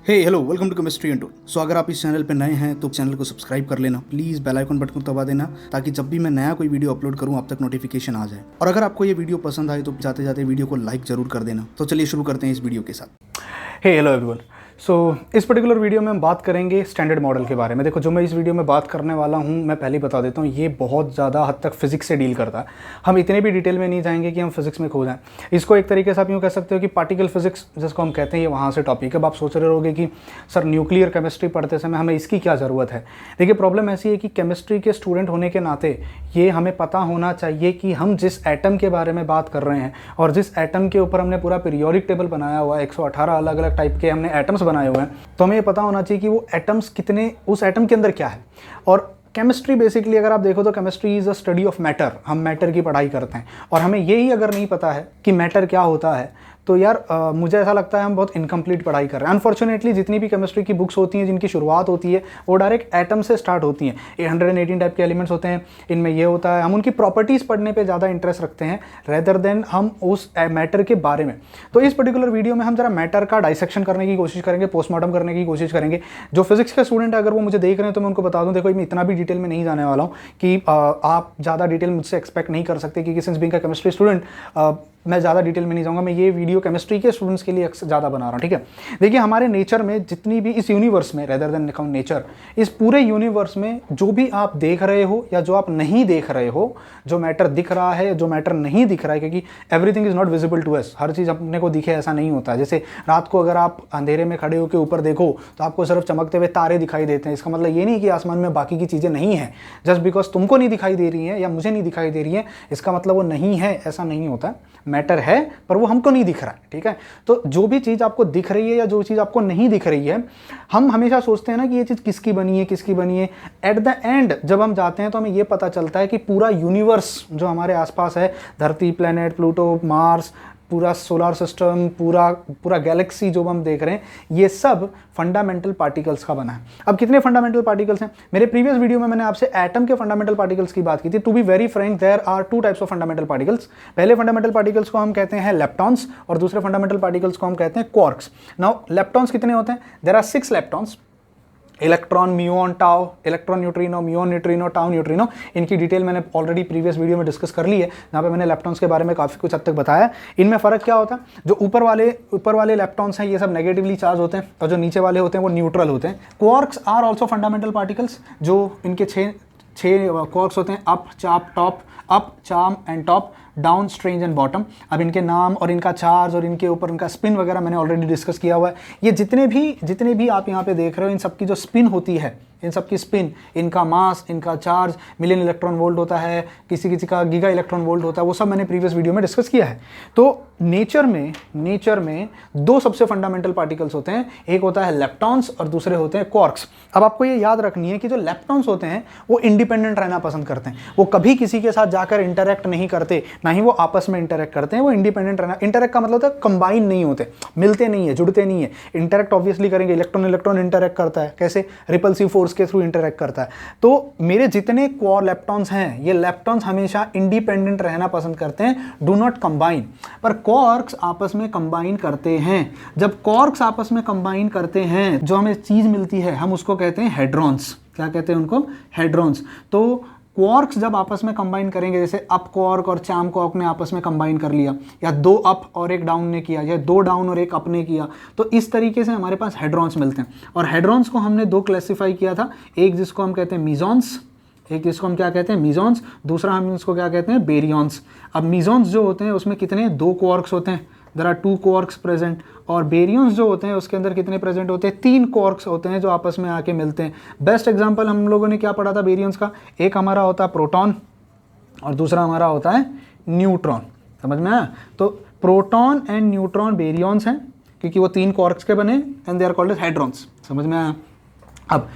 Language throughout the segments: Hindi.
Hey hello welcome to chemistry and tool. So अगर आप इस चैनल पे नए हैं तो चैनल को सब्सक्राइब कर लेना, प्लीज़ बेल आइकन बटन को दबा देना ताकि जब भी मैं नया कोई वीडियो अपलोड करूं आप तक नोटिफिकेशन आ जाए। और अगर आपको ये वीडियो पसंद आए तो जाते जाते वीडियो को लाइक जरूर कर देना। तो चलिए शुरू करते हैं इस वीडियो के साथ। हे हेलो एवरीवन। सो इस पर्टिकुलर वीडियो में हम बात करेंगे स्टैंडर्ड मॉडल के बारे में। देखो, जो मैं इस वीडियो में बात करने वाला हूँ मैं पहले ही बता देता हूँ, ये बहुत ज़्यादा हद तक फिजिक्स से डील करता है। हम इतने भी डिटेल में नहीं जाएंगे कि हम फिजिक्स में खो जाएं। इसको एक तरीके से आप यूँ कह सकते हो कि पार्टिकल फिजिक्स जिसको हम कहते हैं, ये वहाँ से टॉपिक है। अब आप सोच रहे होगे कि सर न्यूक्लियर केमिस्ट्री पढ़ते समय हमें इसकी क्या ज़रूरत है। देखिए, प्रॉब्लम ऐसी है कि केमिस्ट्री के स्टूडेंट होने के नाते ये हमें पता होना चाहिए कि हम जिस एटम के बारे में बात कर रहे हैं और जिस एटम के ऊपर हमने पूरा पीरियोडिक टेबल बनाया हुआ है, 118 अलग अलग टाइप के हमने एटम्स बनाए हुए हैं, तो हमें ये पता होना चाहिए कि वो एटम्स कितने, उस एटम के अंदर क्या है। और केमिस्ट्री बेसिकली अगर आप देखो तो chemistry is a study of matter. हम मैटर की पढ़ाई करते हैं और हमें यही अगर नहीं पता है कि मैटर क्या होता है तो यार मुझे ऐसा लगता है हम बहुत इनकम्प्लीट पढ़ाई कर रहे हैं। अनफॉर्चुनेटली जितनी भी केमिस्ट्री की बुक्स होती हैं जिनकी शुरुआत होती है वो डायरेक्ट एटम से स्टार्ट होती हैं। 118 टाइप के एलिमेंट्स होते हैं, इनमें ये होता है। हम उनकी प्रॉपर्टीज़ पढ़ने पे ज़्यादा इंटरेस्ट रखते हैं रेदर देन हम उस मैटर के बारे में। तो इस पर्टिकुलर वीडियो में हम जरा मैटर का डाइसेक्शन करने की कोशिश करेंगे, पोस्टमार्टम करने की कोशिश करेंगे। जो फिजिक्स के स्टूडेंट है अगर वो मुझे देख रहे हैं तो मैं उनको बता दूँ, देखो मैं इतना भी डिटेल में नहीं जाने वाला हूँ कि आप ज़्यादा डिटेल मुझसे एक्सपेक्ट नहीं कर सकते, क्योंकि since being a chemistry student मैं ज़्यादा डिटेल में नहीं जाऊँगा। मैं ये वीडियो केमिस्ट्री के स्टूडेंट्स के लिए ज़्यादा बना रहा हूँ, ठीक है। देखिए, हमारे नेचर में जितनी भी, इस यूनिवर्स में रेदर देन काउंट नेचर, इस पूरे यूनिवर्स में जो भी आप देख रहे हो या जो आप नहीं देख रहे हो, जो मैटर दिख रहा है, जो मैटर नहीं दिख रहा है, क्योंकि everything is not visible to us. हर चीज़ अपने को दिखे ऐसा नहीं होता है। जैसे रात को अगर आप अंधेरे में खड़े होकर ऊपर देखो तो आपको सिर्फ चमकते हुए तारे दिखाई देते हैं। इसका मतलब ये नहीं कि आसमान में बाकी की चीज़ें नहीं हैं। जस्ट बिकॉज तुमको नहीं दिखाई दे रही हैं या मुझे नहीं दिखाई दे रही है इसका मतलब वो नहीं है, ऐसा नहीं होता। मैटर है पर वो हमको नहीं दिख रहा है, ठीक है। तो जो भी चीज़ आपको दिख रही है या जो चीज़ आपको नहीं दिख रही है, हम हमेशा सोचते हैं ना कि ये चीज़ किसकी बनी है, किसकी बनी है। एट द एंड जब हम जाते हैं तो हमें ये पता चलता है कि पूरा यूनिवर्स जो हमारे आसपास है, धरती, प्लेनेट, प्लूटो, मार्स, पूरा सोलर सिस्टम, पूरा गैलेक्सी जो हम देख रहे हैं, ये सब फंडामेंटल पार्टिकल्स का बना है। अब कितने फंडामेंटल पार्टिकल्स हैं? मेरे प्रीवियस वीडियो में मैंने आपसे एटम के फंडामेंटल पार्टिकल्स की बात की थी। To be very frank, there are two types of fundamental particles. पहले फंडामेंटल पार्टिकल्स को हम कहते हैं लेप्टॉन्स और दूसरे फंडामेंटल पार्टिकल्स को हम कहते हैं क्वार्क्स। नाउ लेप्टॉन्स कितने होते हैं? There are 6 leptons. Electron, muon, tau, electron neutrino, muon neutrino, tau neutrino. इनकी डिटेल मैंने ऑलरेडी प्रीवियस वीडियो में डिस्कस कर ली है, जहाँ पे मैंने लेप्टॉन्स के बारे में काफ़ी कुछ हद तक बताया। इनमें फ़र्क क्या होता है? जो ऊपर वाले लेप्टॉन्स हैं ये सब नेगेटिवली चार्ज होते हैं और जो नीचे वाले होते हैं वो न्यूट्रल होते हैं। Quarks are also fundamental particles. जो इनके छः क्वार्क्स होते हैं, अप, चाप, top, up, charm and top, down, strange and bottom. अब इनके नाम और इनका चार्ज और इनके ऊपर उनका स्पिन वगैरह मैंने ऑलरेडी डिस्कस किया हुआ है। ये जितने भी आप यहाँ पे देख रहे हो, इन सब की जो स्पिन होती है, इन सब की स्पिन, इनका मास, इनका चार्ज मिलियन इलेक्ट्रॉन वोल्ट होता है, किसी का गीगा इलेक्ट्रॉन वोल्ट होता है, वो सब मैंने प्रीवियस वीडियो में डिस्कस किया है। तो नेचर में दो सबसे फंडामेंटल पार्टिकल्स होते हैं, एक होता है लेप्टॉन्स और दूसरे होते हैं क्वार्क्स। अब आपको ये याद रखनी है कि जो लेप्टॉन्स होते हैं वो इंडिपेंडेंट रहना पसंद करते हैं। वो कभी किसी के साथ जाकर इंटरेक्ट नहीं करते, ना ही वो आपस में इंटरेक्ट करते हैं। वो इंडिपेंडेंट रहना, इंटरेक्ट का मतलब होता है कंबाइन नहीं होते, मिलते नहीं है, जुड़ते नहीं है। इंटरेक्ट ऑब्वियसली करेंगे, इलेक्ट्रॉन इंटरेक्ट करता है, कैसे? रिपल्सिव फोर्स के थ्रू इंटरेक्ट करता है। तो मेरे जितने लेप्टॉन्स हैं, ये लेप्टॉन्स हमेशा इंडिपेंडेंट रहना पसंद करते हैं, डू नॉट कंबाइन। पर क्वार्क्स आपस में कंबाइन करते हैं। जब क्वार्क्स आपस में कंबाइन करते हैं, जो हमें चीज मिलती है, हम उसको कहते हैं हेड्रॉन्स। क्या कहते हैं उनको? हेड्रॉन्स। तो क्वार्क्स जब आपस में कंबाइन करेंगे, जैसे अप क्वार्क और चार्म क्वार्क ने आपस में कंबाइन कर लिया, या 2 अप और 1 डाउन ने किया, या 2 डाउन और 1 अप ने किया, तो इस तरीके से हमारे पास हेड्रॉन्स मिलते हैं। और हेड्रॉन्स को हमने 2 क्लासिफाई किया था, एक जिसको हम कहते हैं मीजॉन्स, एक जिसको हम क्या कहते हैं? मीजॉन्स। दूसरा हम इसको क्या कहते हैं? बेरियॉन्स। अब मीजॉन्स जो होते हैं उसमें कितने? 2 क्वार्क्स होते हैं, देयर आर 2 क्वार्क्स प्रेजेंट। और बेरियंस जो होते हैं उसके अंदर कितने प्रेजेंट होते हैं? 3 क्वार्क्स होते हैं जो आपस में आके मिलते हैं। बेस्ट एग्जांपल हम लोगों ने क्या पढ़ा था बेरियंस का? एक हमारा होता है प्रोटॉन और दूसरा हमारा होता है न्यूट्रॉन। समझ में आया? तो प्रोटॉन एंड न्यूट्रॉन बेरियंस हैं क्योंकि वो 3 क्वार्क्स के बने, and they are called as hadrons. समझ में आया? अब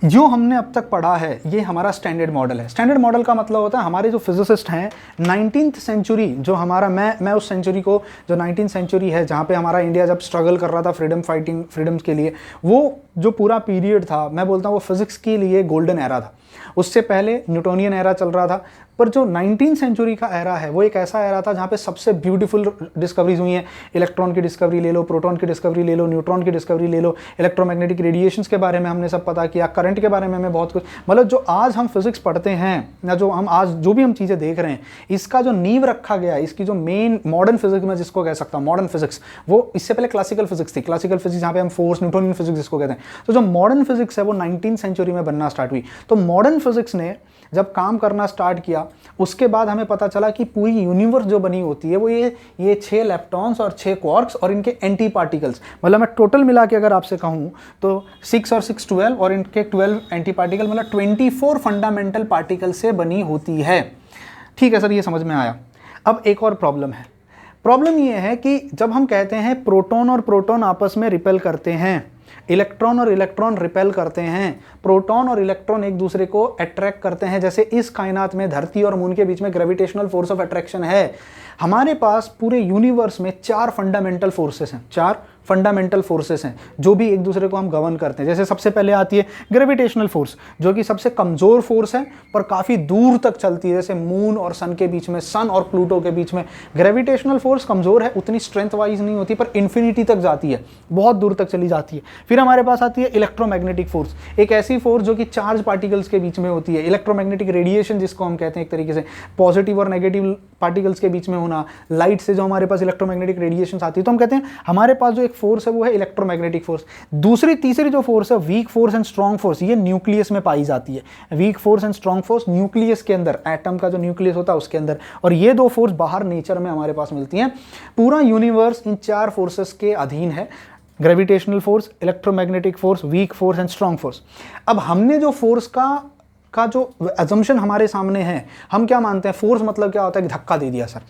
जो हमने अब तक पढ़ा है ये हमारा स्टैंडर्ड मॉडल है। स्टैंडर्ड मॉडल का मतलब होता है हमारे जो फिजिसिस्ट हैं 19th सेंचुरी, जो हमारा मैं उस सेंचुरी को, जो 19th सेंचुरी है जहाँ पे हमारा इंडिया जब स्ट्रगल कर रहा था फ्रीडम्स के लिए, वो जो पूरा पीरियड था, मैं बोलता हूँ वो फिजिक्स के लिए गोल्डन एरा था। उससे पहले न्यूटोनियन एरा चल रहा था, पर जो 19th सेंचुरी का एरा है वो एक ऐसा एरा था जहाँ पे सबसे ब्यूटीफुल डिस्कवरीज हुई हैं। इलेक्ट्रॉन की डिस्कवरी ले लो, प्रोटॉन की डिस्कवरी ले लो, न्यूट्रॉन की डिस्कवरी ले लो, इलेक्ट्रोमैग्नेटिक रेडिएशंस के बारे में हमने सब पता किया, करंट के बारे में हमें बहुत कुछ, मतलब जो आज हम फिजिक्स पढ़ते हैं या जो हम आज जो भी हम चीज़ें देख रहे हैं, इसका जो नींव रखा गया, इसकी जो मेन मॉडर्न फिजिक्स में जिसको कह सकता हूँ मॉडर्न फिजिक्स, वो इससे पहले क्लासिकल फिजिक्स थी। क्लासिकल फिजिक्स जहाँ पे हम फोर्स न्यूटोनियन फिजिक्स जिसको कहते हैं, तो जो मॉडर्न फिजिक्स है वो 19th सेंचुरी में बनना स्टार्ट हुई। तो मॉडर्न फिजिक्स ने जब काम करना स्टार्ट किया, उसके बाद हमें पता चला कि पूरी यूनिवर्स जो बनी होती है वो ये 6 लेप्टॉन्स और 6 क्वार्क्स और इनके एंटी पार्टिकल्स, मतलब मैं टोटल मिला के अगर आपसे कहूँ तो 6 और 6 12 और इनके 12 एंटी पार्टिकल, मतलब 24 फंडामेंटल पार्टिकल से बनी होती है। ठीक है सर, ये समझ में आया। अब एक और प्रॉब्लम है। प्रॉब्लम ये है कि जब हम कहते हैं प्रोटॉन और प्रोटॉन आपस में रिपेल करते हैं, इलेक्ट्रॉन और इलेक्ट्रॉन रिपेल करते हैं, प्रोटॉन और इलेक्ट्रॉन एक दूसरे को अट्रैक्ट करते हैं, जैसे इस कायनात में धरती और मून के बीच में ग्रेविटेशनल फोर्स ऑफ अट्रैक्शन है। हमारे पास पूरे यूनिवर्स में 4 फंडामेंटल फोर्सेस हैं, 4 फंडामेंटल फोर्सेस हैं जो भी एक दूसरे को हम गवर्न करते हैं। जैसे सबसे पहले आती है ग्रेविटेशनल फोर्स, जो कि सबसे कमजोर फोर्स है पर काफी दूर तक चलती है, जैसे मून और सन के बीच में, सन और प्लूटो के बीच में ग्रेविटेशनल फोर्स कमजोर है, उतनी स्ट्रेंथ वाइज नहीं होती, पर इन्फिनिटी तक जाती है, बहुत दूर तक चली जाती है। फिर हमारे पास आती है इलेक्ट्रोमैग्नेटिक फोर्स, एक ऐसी फोर्स जो कि चार्ज पार्टिकल्स के बीच में होती है। इलेक्ट्रोमैग्नेटिक रेडिएशन जिसको हम कहते हैं, एक तरीके से पॉजिटिव और नेगेटिव पार्टिकल्स के बीच में होना, लाइट से जो हमारे पास इलेक्ट्रोमैग्नेटिक रेडिएशन आती है, तो हम कहते हैं हमारे पास जो एक फोर्स है वो है इलेक्ट्रोमैग्नेटिक फोर्स। तीसरी जो फोर्स है weak force and strong force, ये न्यूक्लियस में पाई जाती है। Weak force and strong force nucleus के अंदर, एटम का जो न्यूक्लियस होता है उसके अंदर, और ये 2 फोर्स बाहर नेचर में हमारे पास मिलती हैं। पूरा यूनिवर्स इन 4 फोर्सेस के अधीन है, gravitational force, electromagnetic force, weak force and strong force. अब हमने जो फोर्स का जो अजम्पशन हमारे सामने है, हम क्या मानते हैं फोर्स मतलब क्या होता है कि धक्का दे दिया सर।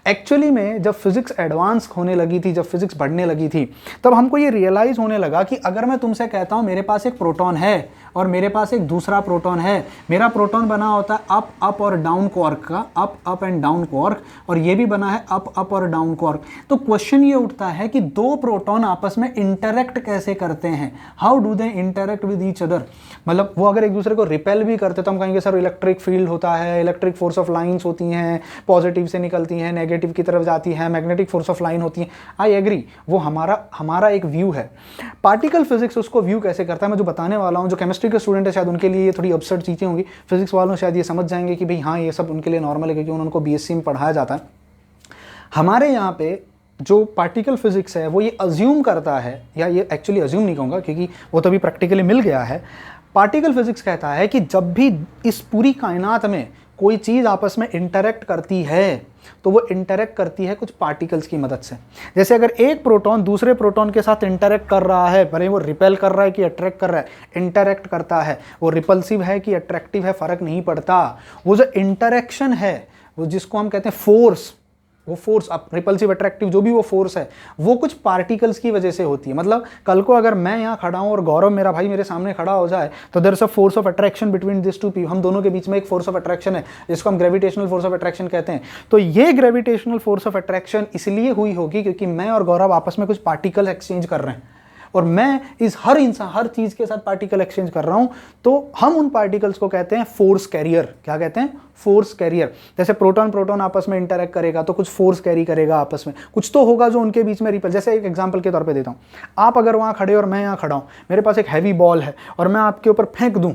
एक्चुअली में जब फिजिक्स एडवांस होने लगी थी, जब फिजिक्स बढ़ने लगी थी, तब हमको ये रियलाइज होने लगा कि अगर मैं तुमसे कहता हूँ मेरे पास एक प्रोटॉन है और मेरे पास एक दूसरा प्रोटॉन है, मेरा प्रोटॉन बना होता है अप और डाउन क्वार्क का, अप एंड डाउन क्वार्क, और ये भी बना है अप और डाउन क्वार्क। तो क्वेश्चन ये उठता है कि 2 प्रोटॉन आपस में इंटरेक्ट कैसे करते हैं, how do they interact with each other. मतलब वो अगर एक दूसरे को रिपेल भी करते तो हम कहेंगे सर इलेक्ट्रिक फील्ड होता है, इलेक्ट्रिक फोर्स ऑफ लाइन्स होती हैं, पॉजिटिव से निकलती हैं, नेगेटिव की तरफ जाती है, मैग्नेटिक फोर्स ऑफ लाइन होती है। आई एग्री, वो हमारा एक व्यू है। पार्टिकल फिजिक्स उसको व्यू कैसे करता है, मैं जो बताने वाला हूँ, जो केमिस्ट्री के स्टूडेंट है शायद उनके लिए ये थोड़ी अब्सर्ड चीज़ें होंगी, फिजिक्स वालों शायद ये समझ जाएंगे कि भाई हाँ ये सब उनके लिए नॉर्मल है क्योंकि उनको बीएससी में पढ़ाया जाता है। हमारे यहाँ पे जो पार्टिकल फिजिक्स है वो ये अज्यूम करता है, या ये एक्चुअली अज्यूम नहीं कहूँगा क्योंकि वो तो अभी प्रैक्टिकली मिल गया है। पार्टिकल फिजिक्स कहता है कि जब भी इस पूरी कायनात में कोई चीज़ आपस में इंटरेक्ट करती है तो वो इंटरेक्ट करती है कुछ पार्टिकल्स की मदद से। जैसे अगर एक प्रोटॉन दूसरे प्रोटॉन के साथ इंटरेक्ट कर रहा है, भले वो रिपेल कर रहा है कि अट्रैक्ट कर रहा है, इंटरेक्ट करता है, वो रिपल्सिव है कि अट्रैक्टिव है फ़र्क नहीं पड़ता। वो जो इंटरेक्शन है वो जिसको हम कहते हैं फोर्स, वो फोर्स रिपल्सिव अट्रैक्टिव जो भी वो फोर्स है वो कुछ पार्टिकल्स की वजह से होती है। मतलब कल को अगर मैं यहाँ खड़ा हूँ और गौरव मेरा भाई मेरे सामने खड़ा हो जाए तो there is a force of attraction between this two people, हम दोनों के बीच में एक फोर्स ऑफ अट्रैक्शन है जिसको हम ग्रेविटेशनल फोर्स ऑफ अट्रैक्शन कहते हैं। तो ये ग्रेविटेशनल फोर्स ऑफ अट्रैक्शन इसलिए हुई होगी क्योंकि मैं और गौरव आपस में कुछ पार्टिकल एक्सचेंज कर रहे हैं और मैं इस हर चीज़ के साथ पार्टिकल एक्सचेंज कर रहा हूँ, तो हम उन पार्टिकल्स को कहते हैं फोर्स कैरियर। क्या कहते हैं? Force career. जैसे प्रोटॉन आपस में इंटरेक्ट करेगा तो कुछ फोर्स कैरी करेगा आपस में, कुछ तो होगा जो उनके बीच में रिपेल। जैसे एक एग्जांपल के तौर पे देता हूँ, आप अगर वहाँ खड़े और मैं यहाँ खड़ा हूँ, मेरे पास एक हैवी बॉल है और मैं आपके ऊपर फेंक दूँ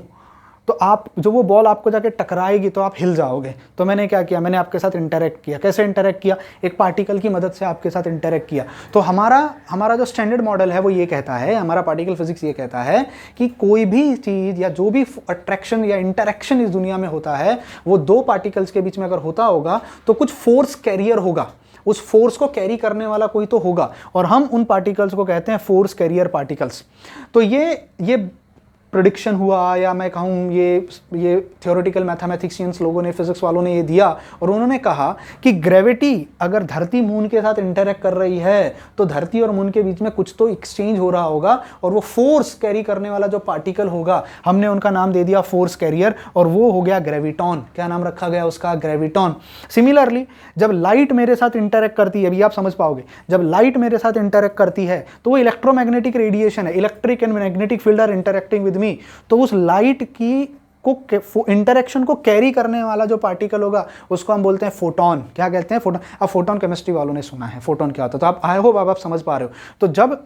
तो आप जो वो बॉल आपको जाके टकराएगी तो आप हिल जाओगे। तो मैंने क्या किया, मैंने आपके साथ इंटरेक्ट किया। कैसे इंटरेक्ट किया? एक पार्टिकल की मदद से आपके साथ इंटरेक्ट किया। तो हमारा जो स्टैंडर्ड मॉडल है वो ये कहता है, हमारा पार्टिकल फिजिक्स ये कहता है कि कोई भी चीज़ या जो भी अट्रैक्शन या इंटरेक्शन इस दुनिया में होता है वो 2 पार्टिकल्स के बीच में अगर होता होगा तो कुछ फोर्स कैरियर होगा, उस फोर्स को कैरी करने वाला कोई तो होगा, और हम उन पार्टिकल्स को कहते हैं फोर्स कैरियर पार्टिकल्स। तो ये प्रेडिक्शन हुआ, या मैं कहूँ ये थियोरेटिकल मैथमेटिशियंस लोगों ने, फिजिक्स वालों ने ये दिया, और उन्होंने कहा कि ग्रेविटी अगर धरती मून के साथ इंटरेक्ट कर रही है तो धरती और मून के बीच में कुछ तो एक्सचेंज हो रहा होगा, और वो फोर्स कैरी करने वाला जो पार्टिकल होगा हमने उनका नाम दे दिया फोर्स कैरियर, और वो हो गया ग्रेविटॉन। क्या नाम रखा गया उसका? ग्रेविटॉन। सिमिलरली जब लाइट मेरे साथ इंटरेक्ट करती है, अभी आप समझ पाओगे, जब लाइट मेरे साथ इंटरेक्ट करती है तो वो इलेक्ट्रोमैग्नेटिक रेडिएशन है, electric and magnetic field are interacting with me, तो उस लाइट की को इंटरेक्शन को कैरी करने वाला जो पार्टिकल होगा उसको हम बोलते हैं फोटोन। क्या कहते हैं? फोटोन। अब फोटोन केमिस्ट्री वालों ने सुना है फोटोन क्या होता है, तो आप आई होप आप समझ पा रहे हो। तो जब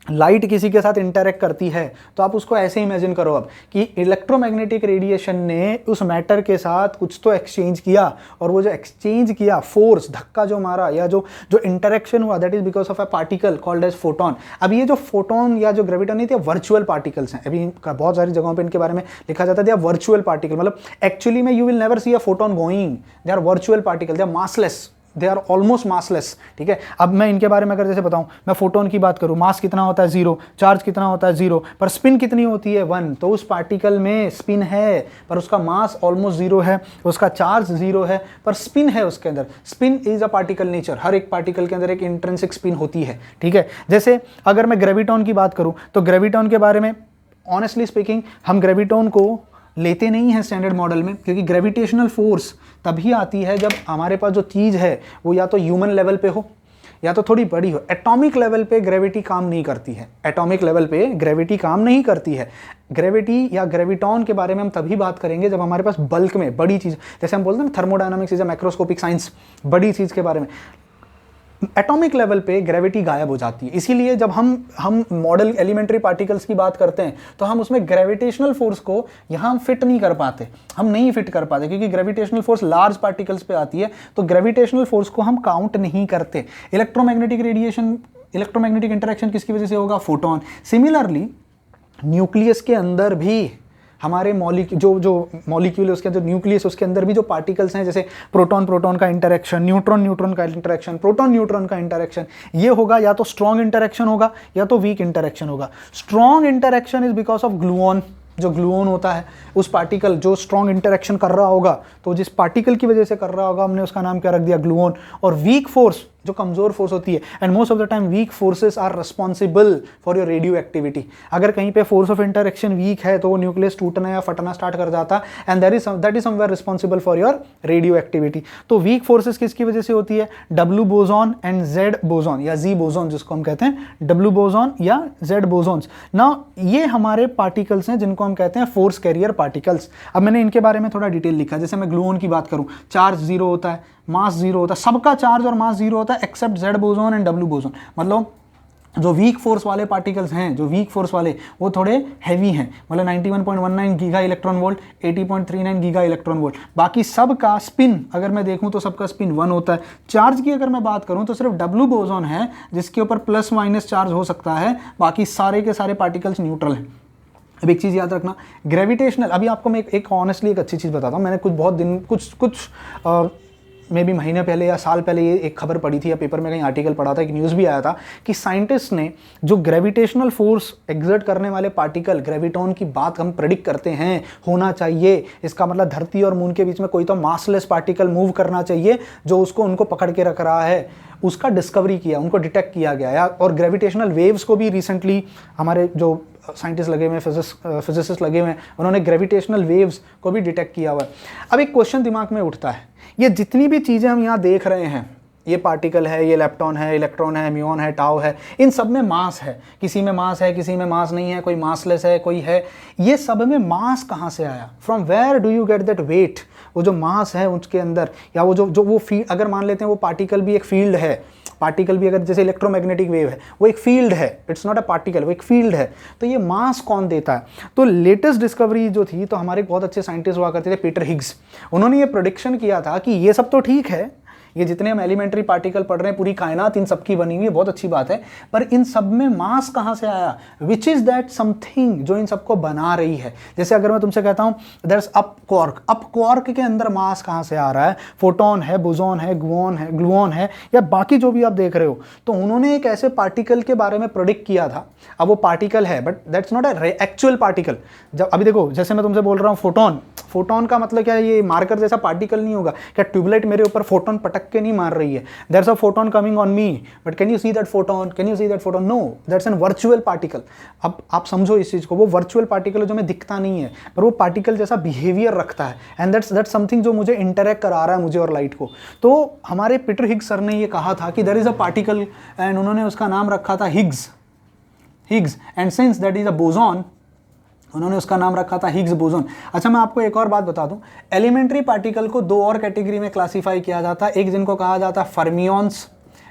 लाइट किसी के साथ इंटरेक्ट करती है तो आप उसको ऐसे इमेजिन करो अब कि इलेक्ट्रोमैग्नेटिक रेडिएशन ने उस मैटर के साथ कुछ तो एक्सचेंज किया, और वो जो एक्सचेंज किया, फोर्स, धक्का जो मारा या जो इंटरेक्शन हुआ, that is because of a particle called as photon. अब ये जो फोटोन या जो ग्रेविटॉन नहीं थे, वर्चुअल पार्टिकल्स हैं। अभी बहुत सारी जगहों पर इनके बारे में लिखा जाता है वर्चुअल पार्टिकल, मतलब एक्चुअली में you will never see a photon going, they are virtual particle, they are massless, they are almost massless. ठीक है, अब मैं इनके बारे में अगर जैसे बताऊं, मैं फोटोन की बात करूं, मास कितना होता है 0, चार्ज कितना होता है 0, पर स्पिन कितनी होती है 1, तो उस पार्टिकल में स्पिन है पर उसका मास ऑलमोस्ट 0 है, उसका चार्ज 0 है पर स्पिन है उसके अंदर। Spin is a particle nature, हर एक पार्टिकल के अंदर एक इंट्रिंसिक स्पिन होती है। ठीक है, जैसे अगर मैं ग्रेविटॉन की बात करूं तो ग्रेविटॉन के बारे में ऑनेस्टली स्पीकिंग हम ग्रेविटॉन को लेते नहीं हैं स्टैंडर्ड मॉडल में, क्योंकि ग्रेविटेशनल फोर्स तभी आती है जब हमारे पास जो चीज़ है वो या तो ह्यूमन लेवल पे हो या तो थोड़ी बड़ी हो। एटॉमिक लेवल पे ग्रेविटी काम नहीं करती है, एटॉमिक लेवल पे ग्रेविटी काम नहीं करती है। ग्रेविटी या ग्रेविटॉन के बारे में हम तभी बात करेंगे जब हमारे पास बल्क में बड़ी चीज़, जैसे हम बोलते हैं ना thermodynamics is a macroscopic science, बड़ी चीज़ के बारे में। एटॉमिक लेवल पे ग्रेविटी गायब हो जाती है, इसीलिए जब हम मॉडल एलिमेंट्री पार्टिकल्स की बात करते हैं तो हम उसमें ग्रेविटेशनल फोर्स को यहाँ हम फिट नहीं कर पाते, हम नहीं फिट कर पाते, क्योंकि ग्रेविटेशनल फोर्स लार्ज पार्टिकल्स पे आती है, तो ग्रेविटेशनल फोर्स को हम काउंट नहीं करते। इलेक्ट्रोमैग्नेटिक रेडिएशन, इलेक्ट्रोमैग्नेटिक इंटरेक्शन किसकी वजह से होगा? फोटोन। सिमिलरली न्यूक्लियस के अंदर भी हमारे जो मॉलिक्यूल है उसके अंदर, न्यूक्लियस, उसके अंदर भी जो पार्टिकल्स हैं, जैसे प्रोटॉन प्रोटॉन का इंटरेक्शन, न्यूट्रॉन न्यूट्रॉन का इंटरेक्शन, प्रोटॉन न्यूट्रॉन का इंटरेक्शन, ये होगा या तो स्ट्रॉन्ग इंटरेक्शन होगा या तो वीक इंटरेक्शन होगा। Strong interaction is because of gluon, जो ग्लूऑन होता है उस पार्टिकल जो स्ट्रॉन्ग इंटरेक्शन कर रहा होगा, तो जिस पार्टिकल की वजह से कर रहा होगा हमने उसका नाम क्या रख दिया? ग्लूऑन। और वीक फोर्स जो कमजोर फोर्स होती है, and most of the time weak forces are responsible for your radioactivity. अगर कहीं पे फोर्स ऑफ इंटरेक्शन वीक है तो वो न्यूक्लियस टूटना या फटना स्टार्ट कर जाता, and that is somewhere responsible for your radio activity. तो वीक फोर्सेस किसकी वजह से होती है? W boson and Z boson या जी बोसॉन, जिसको हम कहते हैं डब्ल्यू बोसॉन या जेड बोसॉन्स ना, ये हमारे पार्टिकल्स हैं जिनको हम कहते हैं फोर्स कैरियर पार्टिकल्स। अब मैंने इनके बारे में थोड़ा डिटेल लिखा, जैसे मैं ग्लूऑन की बात करूं, चार्ज 0 होता है, मास 0 होता है, सबका चार्ज और मास 0 होता है except Z boson and W boson. मतलब जो वीक फोर्स वाले पार्टिकल्स हैं, जो वीक फोर्स वाले, वो थोड़े हैवी हैं, मतलब 91.19 giga electron volt, 80.39 giga electron volt. बाकी सबका स्पिन अगर मैं देखूं तो सबका स्पिन 1 होता है। चार्ज की अगर मैं बात करूं तो सिर्फ डब्ल्यू बोसॉन है जिसके ऊपर प्लस माइनस चार्ज हो सकता है, बाकी सारे के सारे पार्टिकल्स न्यूट्रल हैं। अब एक चीज़ याद रखना, ग्रेविटेशनल, अभी आपको मैं एक ऑनेस्टली एक अच्छी चीज़ बताता हूँ। मैंने कुछ मे बी महीने पहले या साल पहले ये एक खबर पढ़ी थी या पेपर में कहीं आर्टिकल पढ़ा था, एक न्यूज़ भी आया था कि साइंटिस्ट ने जो ग्रेविटेशनल फोर्स एग्जर्ट करने वाले पार्टिकल, ग्रेविटॉन की बात हम प्रेडिक्ट करते हैं होना चाहिए, इसका मतलब धरती और मून के बीच में कोई तो मासलेस पार्टिकल मूव करना चाहिए जो उनको पकड़ के रख रहा है, उसका डिस्कवरी किया, उनको डिटेक्ट किया गया। और ग्रेविटेशनल वेव्स को भी रिसेंटली हमारे जो साइंटिस्ट लगे हुए हैं, फिजिसिस्ट लगे हुए हैं, उन्होंने ग्रेविटेशनल वेव्स को भी डिटेक्ट किया हुआ है। अब एक क्वेश्चन दिमाग में उठता है, ये जितनी भी चीज़ें हम यहाँ देख रहे हैं, ये पार्टिकल है, ये लेप्टॉन है, इलेक्ट्रॉन है, म्यूऑन है, टाउ है, इन सब में मास है, किसी में मास है, किसी में मास नहीं है, कोई मासलेस है, कोई है। ये सब में मास कहाँ से आया? From where do you get that weight? वो जो मास है उसके अंदर, या वो जो वो फील्ड, अगर मान लेते हैं वो पार्टिकल भी एक फील्ड है, पार्टिकल भी अगर जैसे इलेक्ट्रोमैग्नेटिक वेव है वो एक फील्ड है, इट्स नॉट अ पार्टिकल, वो एक फील्ड है, तो ये मास कौन देता है? तो लेटेस्ट डिस्कवरी जो थी, तो हमारे बहुत अच्छे साइंटिस्ट हुआ करते थे, पीटर हिग्स, उन्होंने ये प्रेडिक्शन किया था कि ये सब तो ठीक है, ये जितने हम एलिमेंट्री पार्टिकल पढ़ रहे हैं, पूरी कायनात इन सब की बनी हुई है, बहुत अच्छी बात है, पर इन सब में मास कहाँ से आया? विच इज दैट समथिंग जो इन सबको बना रही है? जैसे अगर मैं तुमसे कहता हूँ देयर इज अप क्वार्क के अंदर मास कहाँ से आ रहा है? फोटोन है, बोसॉन है, ग्लूऑन है, या बाकी जो भी आप देख रहे हो। तो उन्होंने एक ऐसे पार्टिकल के बारे में प्रेडिक्ट किया था। अब वो पार्टिकल है but that's not a actual particle. जब अभी देखो, जैसे मैं तुमसे बोल रहा हूँ फोटोन का मतलब क्या है? ये मार्कर जैसा पार्टिकल नहीं होगा। क्या ट्यूबलाइट मेरे ऊपर फोटोन पटक के नहीं मार रही है? There is a photon coming on me, but can you see that photon? Can you see that photon? No, that's an virtual particle. अब आप समझो इस चीज को, वो वर्चुअल पार्टिकल है जो हमें दिखता नहीं है, पर वो पार्टिकल जैसा बिहेवियर रखता है, एंड दैट्स समथिंग जो मुझे इंटरेक्ट करा रहा है, मुझे और लाइट को। तो हमारे पीटर हिग्स सर ने ये कहा था कि there is a particle, and उन्होंने उसका नाम रखा था Higgs, and since that is a boson, उन्होंने उसका नाम रखा था हिग्स बोसोन। अच्छा, मैं आपको एक और बात बता दूं, एलिमेंट्री पार्टिकल को दो और कैटेगरी में क्लासीफाई किया जाता है, एक जिनको कहा जाता है फर्मियंस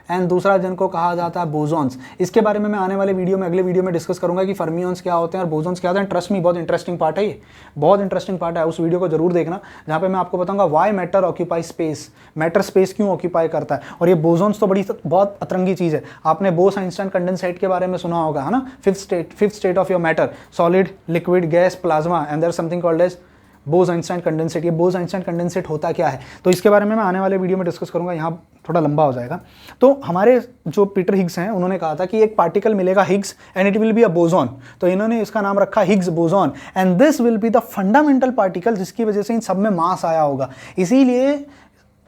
एंड दूसरा जिनको कहा जाता है बोसॉन्स। इसके बारे में मैं आने वाले वीडियो में, अगले वीडियो में डिस्कस करूंगा कि फर्मियंस क्या होते हैं और बोसॉन्स क्या होते हैं। ट्रस्ट मी, बहुत इंटरेस्टिंग पार्ट है ये, बहुत इंटरेस्टिंग पार्ट है। उस वीडियो को जरूर देखना, जहाँ पे मैं आपको बताऊंगा why matter occupy space, matter space क्यों ऑक्यूपाई करता है। और ये बोसॉन्स तो बहुत अतरंगी चीज़ है। आपने बोस आइंस्टाइन कंडेंसेट के बारे में सुना होगा, है ना, fifth state of your matter, solid, liquid, gas, plasma, and there something called as Bose Einstein condensate. ये बोस आइंस्टाइन कंडेंसेट होता क्या है, तो इसके बारे में मैं आने वाले वीडियो में डिस्कस करूंगा, यहाँ थोड़ा लंबा हो जाएगा। तो हमारे जो पीटर हिग्स हैं, उन्होंने कहा था कि एक पार्टिकल मिलेगा Higgs and it will be a boson, तो इन्होंने इसका नाम रखा Higgs boson, and this will be the fundamental particle जिसकी वजह से इन सब में मास आया होगा। इसीलिए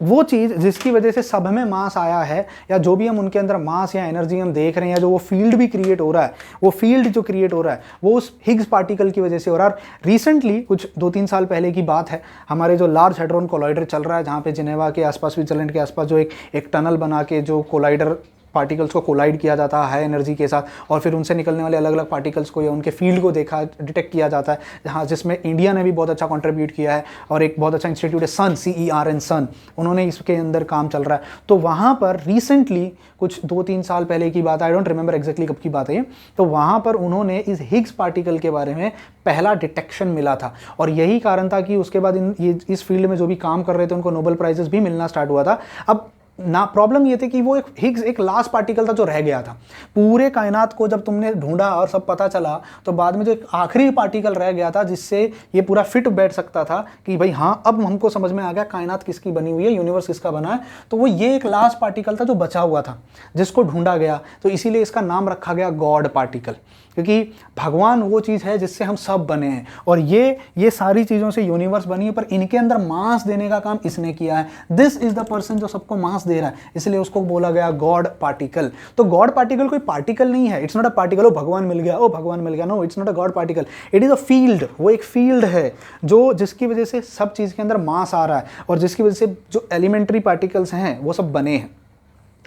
वो चीज़ जिसकी वजह से सब में मास आया है, या जो भी हम उनके अंदर मास या एनर्जी हम देख रहे हैं, या जो वो फील्ड भी क्रिएट हो रहा है, वो फील्ड जो क्रिएट हो रहा है वो उस हिग्स पार्टिकल की वजह से हो रहा है। रिसेंटली कुछ 2-3 साल पहले की बात है, हमारे जो लार्ज हैड्रॉन कोलाइडर चल रहा है, जहाँ पे जिनेवा के आसपास, स्विट्जरलैंड के आसपास जो एक टनल बना के जो कोलाइडर पार्टिकल्स को कोलाइड किया जाता है हाई एनर्जी के साथ, और फिर उनसे निकलने वाले अलग अलग पार्टिकल्स को या उनके फील्ड को डिटेक्ट किया जाता है, जहाँ जिसमें इंडिया ने भी बहुत अच्छा कंट्रीब्यूट किया है, और एक बहुत अच्छा इंस्टीट्यूट है सन, CERN सन, उन्होंने इसके अंदर काम चल रहा है। तो वहाँ पर रिसेंटली कुछ 2-3 साल पहले की बात, आई डोंट रिमेंबर एग्जैक्टली कब की बात है, तो वहाँ पर उन्होंने इस हिग्स पार्टिकल के बारे में पहला डिटेक्शन मिला था, और यही कारण था कि उसके बाद इस फील्ड में जो भी काम कर रहे थे उनको नोबेल प्राइजेस भी मिलना स्टार्ट हुआ था। अब ना प्रॉब्लम ये थी कि वो एक हिग्स एक लास्ट पार्टिकल था जो रह गया था। पूरे कायनात को जब तुमने ढूंढा और सब पता चला, तो बाद में जो एक आखिरी पार्टिकल रह गया था जिससे ये पूरा फिट बैठ सकता था कि भाई हाँ, अब हमको समझ में आ गया कायनात किसकी बनी हुई है, यूनिवर्स किसका बना है, तो वो ये एक लास्ट पार्टिकल था जो बचा हुआ था, जिसको ढूंढा गया। तो इसीलिए इसका नाम रखा गया गॉड पार्टिकल, क्योंकि भगवान वो चीज़ है जिससे हम सब बने हैं, और ये सारी चीज़ों से यूनिवर्स बनी है, पर इनके अंदर मास देने का काम इसने किया है। दिस इज द पर्सन जो सबको मास दे रहा है, इसलिए उसको बोला गया गॉड पार्टिकल। तो गॉड पार्टिकल कोई पार्टिकल नहीं है, इट्स नॉट अ पार्टिकल, ओ भगवान मिल गया, ओ भगवान मिल गया, no, it's not a God particle, it is a field. वो एक फील्ड है जो जिसकी वजह से सब चीज़ के अंदर मास आ रहा है, और जिसकी वजह से जो एलिमेंट्री पार्टिकल्स हैं वो सब बने हैं।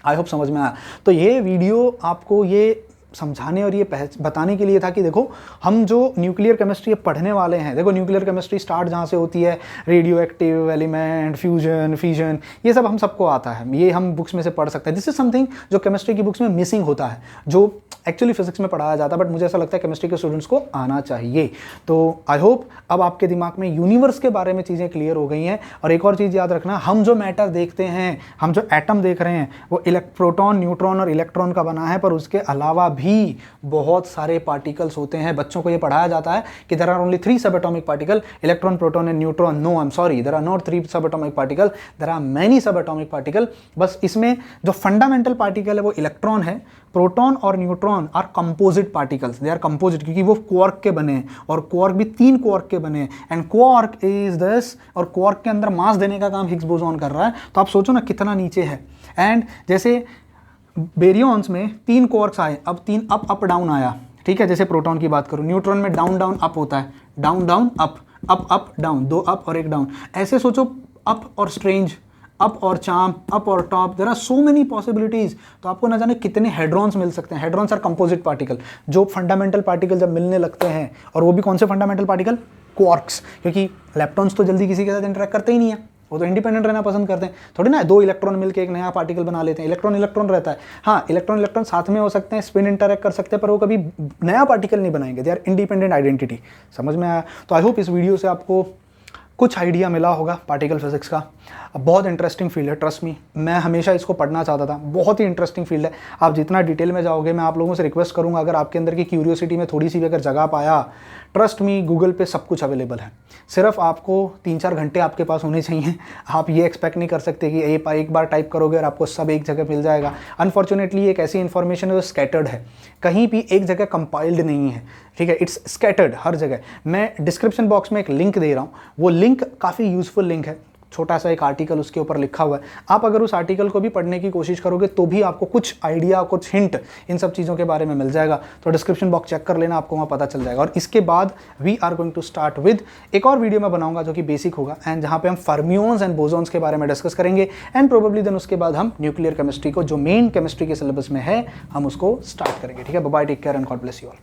आई होप समझ में आया। तो ये वीडियो आपको ये समझाने और ये बताने के लिए था कि देखो, हम जो न्यूक्लियर केमिस्ट्री पढ़ने वाले हैं, देखो न्यूक्लियर केमिस्ट्री स्टार्ट जहाँ से होती है, radio active element, fusion, fission, ये सब हम सबको आता है, ये हम बुक्स में से पढ़ सकते हैं। दिस इज समथिंग जो केमिस्ट्री की बुक्स में मिसिंग होता है, जो एक्चुअली फिजिक्स में पढ़ाया जाता है, बट मुझे ऐसा लगता है केमिस्ट्री के स्टूडेंट्स को आना चाहिए। तो आई होप अब आपके दिमाग में यूनिवर्स के बारे में चीज़ें क्लियर हो गई हैं। और एक और चीज़ याद रखना, हम जो मैटर देखते हैं, हम जो एटम देख रहे हैं, वो प्रोटॉन, न्यूट्रॉन और इलेक्ट्रॉन का बना है, पर उसके अलावा भी बहुत सारे पार्टिकल्स होते हैं। बच्चों को ये पढ़ाया जाता है कि there are only 3 subatomic particle, electron, proton and neutron. No, I am sorry, there are not 3 subatomic particle, there are many subatomic particle. बस इसमें जो फंडामेंटल पार्टिकल है वो इलेक्ट्रॉन है, प्रोटॉन और neutron are composite particles, they are composite, क्योंकि वो क्वार्क के बने हैं, और क्वार्क भी 3 क्वार्क के बने हैं, एंड क्वार्क इज दिस, और क्वार्क के अंदर मास देने का काम हिग्स बोसॉन कर रहा है। तो आप सोचो ना कितना नीचे है। एंड जैसे बेरियॉन्स में 3 क्वार्क्स आए, अब 3 अप डाउन आया, ठीक है, जैसे प्रोटॉन की बात करूं, न्यूट्रॉन में डाउन डाउन अप होता है, down down up, up down, 2 up और 1 डाउन। ऐसे सोचो, अप और स्ट्रेंज, अप और चार्म, अप और top, there are so many possibilities. तो आपको ना जाने कितने हेड्रॉन्स मिल सकते हैं। हेड्रॉन्स आर कंपोजिट पार्टिकल, जो फंडामेंटल पार्टिकल जब मिलने लगते हैं, और वो भी कौन से फंडामेंटल पार्टिकल, क्वार्क्स, क्योंकि लेप्टॉन्स तो जल्दी किसी के साथ इंटरेक्ट करते ही नहीं है, वो तो इंडिपेंडेंट रहना पसंद करते हैं। थोड़ी ना 2 इलेक्ट्रॉन मिलकर एक नया पार्टिकल बना लेते हैं, इलेक्ट्रॉन इलेक्ट्रॉन रहता है। हाँ, इलेक्ट्रॉन साथ में हो सकते हैं, स्पिन इंटरैक्ट कर सकते हैं, पर वो कभी नया पार्टिकल नहीं बनाएंगे, दे आर इंडिपेंडेंट आइडेंटिटी। समझ में आया? तो आई होप इस वीडियो से आपको कुछ आइडिया मिला होगा पार्टिकल फिजिक्स का। बहुत इंटरेस्टिंग फील्ड है, ट्रस्ट मी, मैं हमेशा इसको पढ़ना चाहता था, बहुत ही इंटरेस्टिंग फील्ड है। आप जितना डिटेल में जाओगे, मैं आप लोगों से रिक्वेस्ट करूंगा, अगर आपके अंदर की क्यूरियोसिटी में थोड़ी सी भी अगर जगह पाया, ट्रस्ट मी, गूगल पे सब कुछ अवेलेबल है। सिर्फ आपको 3-4 घंटे आपके पास होने चाहिए। आप ये एक्सपेक्ट नहीं कर सकते कि एक बार टाइप करोगे और आपको सब एक जगह मिल जाएगा। अनफॉर्चुनेटली एक ऐसी इन्फॉर्मेशन है जो स्कैटर्ड है, कहीं भी एक जगह कंपाइल्ड नहीं है, ठीक है, इट्स स्कैटर्ड हर जगह। मैं डिस्क्रिप्शन बॉक्स में एक लिंक दे रहा हूँ, वो लिंक काफ़ी यूजफुल लिंक है, छोटा सा एक आर्टिकल उसके ऊपर लिखा हुआ है। आप अगर उस आर्टिकल को भी पढ़ने की कोशिश करोगे तो भी आपको कुछ आइडिया, कुछ हिंट इन सब चीज़ों के बारे में मिल जाएगा। तो डिस्क्रिप्शन बॉक्स चेक कर लेना, आपको वहाँ पता चल जाएगा। और इसके बाद we are going to start with एक और वीडियो मैं बनाऊंगा जो कि बेसिक होगा, एंड जहाँ पे हम फर्मियोन्स एंड बोसॉन्स के बारे में डिस्कस करेंगे, एंड प्रोबेबली देन उसके बाद हम न्यूक्लियर केमिस्ट्री को, जो मेन केमिस्ट्री के सिलेबस में है, हम उसको स्टार्ट करेंगे। ठीक है, bye bye, take care and God bless you all.